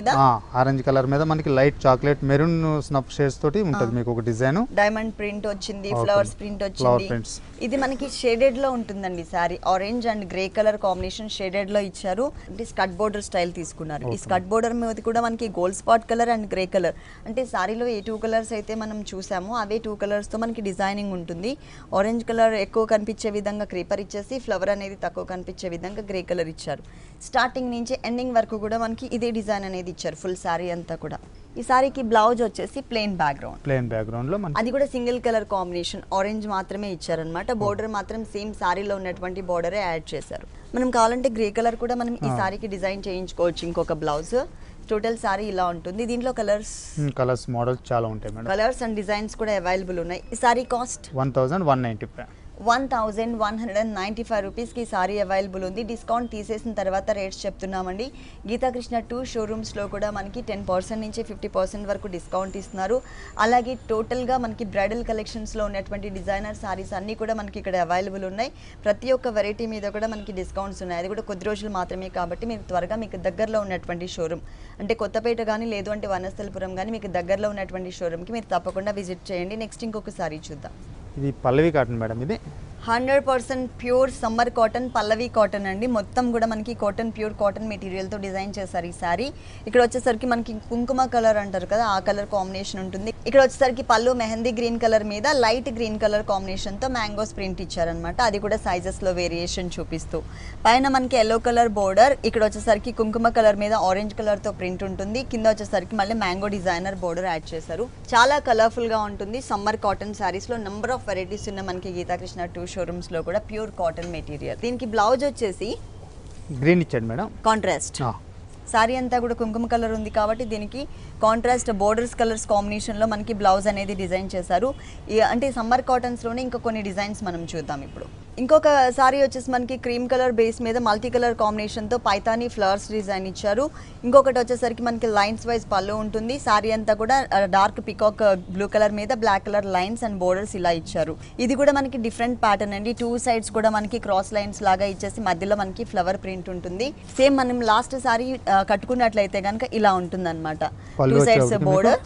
ఆరెంజ్ కలర్ మీద మనకి లైట్ చాక్లెట్ మెరూన్ స్నప్ షేడ్స్ తోటి ఉంటుంది మీకు ఒక డిజైన్. డైమండ్ ప్రింట్ వచ్చింది, ఫ్లవర్స్ ప్రింట్ వచ్చింది. ఇది మనకి షేడెడ్ లో ఉంటుందండి sorry. Orange and grey colour combination shaded లో ఇచ్చారు. అంటే స్కర్ట్ బోర్డర్ స్టైల్ తీసుకున్నారు. ఈ స్కర్ట్ బోర్డర్ మీద కూడా మనకి gold spot colour and grey colour అంటే సారీలో ఏ 2 కలర్స్ అయితే మనం చూసామో అవే 2 కలర్స్ తో మనకి డిజైనింగ్ ఉంటుంది. ఆరెంజ్ కలర్ ఎక్కువ కనిపించే విధంగా క్రీపర్ ఇచ్చేసి ఫ్లవర్ అనేది తక్కువ కనిపించే విధంగా గ్రే కలర్ ఇచ్చారు. స్టార్టింగ్ నుంచి ఎండింగ్ వరకు కూడా మనకి ఇదే డిజైన్ అనేది ఇచ్చారు ఫుల్ సారీ అంతా కూడా. ఈ సారీకి బ్లౌజ్ వచ్చేసి ప్లెయిన్ బ్యాక్గ్రౌండ్ లో అది కూడా సింగిల్ కలర్ కాంబినేషన్ ఆరెంజ్ మాత్రమే ఇచ్చారనమాట. బోర్డర్ మాత్రం సేమ్ సారీలో ఉన్నటువంటి బోర్డరే యాడ్ చేశారు. మనం కావాలంటే గ్రే కలర్ కూడా మనం ఈ సారీకి డిజైన్ చేయించుకోవచ్చు. ఇంకొక బ్లౌజ్ టోటల్ సారీ ఇలా ఉంటుంది. దీంట్లో కలర్స్ మోడల్స్ చాలా ఉంటాయి మేడం. కలర్స్ అండ్ డిజైన్స్ కూడా అవైలబుల్ ఉన్నాయి. ఈ సారీ కాస్ట్ 1195. 1195 రూపీస్కి సారీ అవైలబుల్ ఉంది. డిస్కౌంట్ తీసేసిన తర్వాత రేట్స్ చెప్తున్నామండి. గీతాకృష్ణ 2 షోరూమ్స్లో కూడా మనకి 10% నుంచి 50% వరకు డిస్కౌంట్ ఇస్తున్నారు. అలాగే టోటల్గా మనకి బ్రైడల్ కలెక్షన్స్లో ఉన్నటువంటి డిజైనర్ సారీస్ అన్నీ కూడా మనకి ఇక్కడ అవైలబుల్ ఉన్నాయి. ప్రతి ఒక్క వెరైటీ మీద కూడా మనకి డిస్కౌంట్స్ ఉన్నాయి. అది కూడా కొద్ది రోజులు మాత్రమే కాబట్టి మీరు త్వరగా మీకు దగ్గరలో ఉన్నటువంటి షోరూమ్ అంటే కొత్తపేట కానీ లేదు అంటే వనస్థలపురం కానీ మీకు దగ్గరలో ఉన్నటువంటి షోరూమ్కి మీరు తప్పకుండా విజిట్ చేయండి. నెక్స్ట్ ఇంకొక సారీ చూద్దాం. ఇది పల్లవి కాటన్ మేడం. ఇది 100% ప్యూర్ సమ్మర్ కాటన్ పల్లవి కాటన్ అండి. మొత్తం కూడా మనకి కాటన్ ప్యూర్ కాటన్ మెటీరియల్తో డిజైన్ చేశారు ఈ సారీ. ఇక్కడ వచ్చేసరికి మనకి కుంకుమ కలర్ అంటారు కదా ఆ కలర్ కాంబినేషన్ ఉంటుంది. ఇక్కడ వచ్చేసరికి పళ్ళు మెహందీ గ్రీన్ కలర్ మీద లైట్ గ్రీన్ కలర్ కాంబినేషన్తో మ్యాంగోస్ ప్రింట్ ఇచ్చారనమాట. అది కూడా సైజెస్లో వేరియేషన్ చూపిస్తూ పైన మనకి ఎల్లో కలర్ బోర్డర్, ఇక్కడ వచ్చేసరికి కుంకుమ కలర్ మీద ఆరెంజ్ కలర్తో ప్రింట్ ఉంటుంది. కింద వచ్చేసరికి మళ్ళీ మ్యాంగో డిజైనర్ బోర్డర్ యాడ్ చేశారు. చాలా కలర్ఫుల్గా ఉంటుంది. సమ్మర్ కాటన్ శారీస్లో నెంబర్ ఆఫ్ వెరైటీస్ ఉన్న మనకి గీతాకృష్ణ 2 షోరూమ్స్ లో కూడా ప్యూర్ కాటన్ మెటీరియల్. దీనికి బ్లౌజ్ వచ్చేసి గ్రీన్ ఇచ్చాడు మేడం. కాంట్రాస్ట్ సారీ అంతా కూడా కుంకుమ కలర్ ఉంది కాబట్టి దీనికి కాంట్రాస్ట్ బోర్డర్స్ కలర్స్ కాంబినేషన్ లో మనకి బ్లౌజ్ అనేది డిజైన్ చేశారు. అంటే సమ్మర్ కాటన్స్ లోనే ఇంకా కొన్ని డిజైన్స్ మనం చూద్దాం ఇప్పుడు. ఇంకొక సారీ వచ్చేసి మనకి క్రీమ్ కలర్ బేస్ మీద మల్టీ కలర్ కాంబినేషన్తో పైతానీ ఫ్లవర్స్ డిజైన్ ఇచ్చారు. ఇంకొకటి వచ్చేసరికి మనకి లైన్స్ వైజ్ పళ్ళు ఉంటుంది. సారీ అంతా కూడా డార్క్ పికాక్ బ్లూ కలర్ మీద black colour lines and borders ఇలా ఇచ్చారు. ఇది కూడా మనకి డిఫరెంట్ ప్యాటర్న్ అండి. 2 సైడ్స్ కూడా మనకి క్రాస్ లైన్స్ లాగా ఇచ్చేసి మధ్యలో మనకి ఫ్లవర్ ప్రింట్ ఉంటుంది. సేమ్ మనం లాస్ట్ సారీ కట్టుకున్నట్లయితే కనుక ఇలా ఉంటుంది అనమాట. 2 సైడ్స్ బోర్డర్,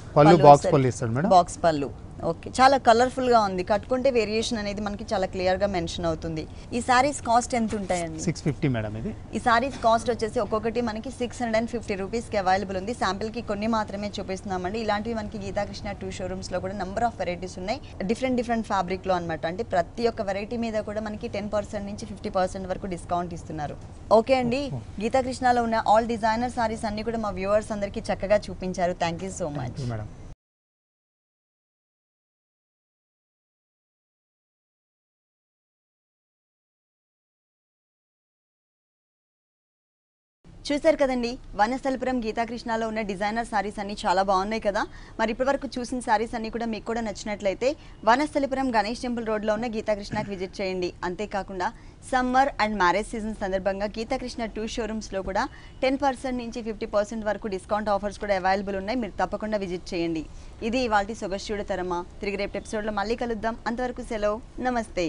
బాక్స్ పళ్ళు. ఓకే, చాలా కలర్ఫుల్గా ఉంది. కట్టుకుంటే వేరియేషన్ అనేది మనకి చాలా క్లియర్గా మెన్షన్ అవుతుంది. ఈ సారీస్ కాస్ట్ ఎంత ఉంటాయండి? 650 మేడం. ఇది ఈ సారీస్ కాస్ట్ వచ్చేసి ఒక్కొక్కటి మనకి 650 రూపీస్కి అవైలబుల్ ఉంది. శాంపిల్కి కొన్ని మాత్రమే చూపిస్తున్నామండి. ఇలాంటివి మనకి గీతాకృష్ణ 2 షోరూమ్స్లో కూడా నెంబర్ ఆఫ్ వెరైటీస్ ఉన్నాయి. డిఫరెంట్ ఫ్యాబ్రిక్లో అనమాట. అంటే ప్రతి ఒక్క వెరైటీ మీద కూడా మనకి 10% నుంచి 50% వరకు డిస్కౌంట్ ఇస్తున్నారు. ఓకే అండి, గీతాకృష్ణలో ఉన్న ఆల్ డిజైనర్ సారీస్ అన్ని కూడా మా వ్యూవర్స్ అందరికీ చక్కగా చూపించారు. Thank you so much madam. చూసారు కదండి, వనస్థలిపురం గీతాకృష్ణలో ఉన్న డిజైనర్ సారీస్ అన్ని చాలా బాగున్నాయి కదా. మరి ఇప్పటివరకు చూసిన సారీస్ అన్ని కూడా మీకు కూడా నచ్చినట్లయితే వనస్థలిపురం గణేష్ టెంపుల్ రోడ్లో ఉన్న గీతాకృష్ణకి విజిట్ చేయండి. అంతేకాకుండా సమ్మర్ అండ్ మ్యారేజ్ సీజన్ సందర్భంగా గీతాకృష్ణ 2 షోరూమ్స్లో కూడా 10% నుంచి 50% వరకు డిస్కౌంట్ ఆఫర్స్ కూడా అవైలబుల్ ఉన్నాయి. మీరు తప్పకుండా విజిట్ చేయండి. ఇది ఇవాల్టి సొగస్యూడ తరమా. తిరిగి రేపు ఎపిసోడ్లో మళ్ళీ కలుద్దాం. అంతవరకు సెలవు, నమస్తే.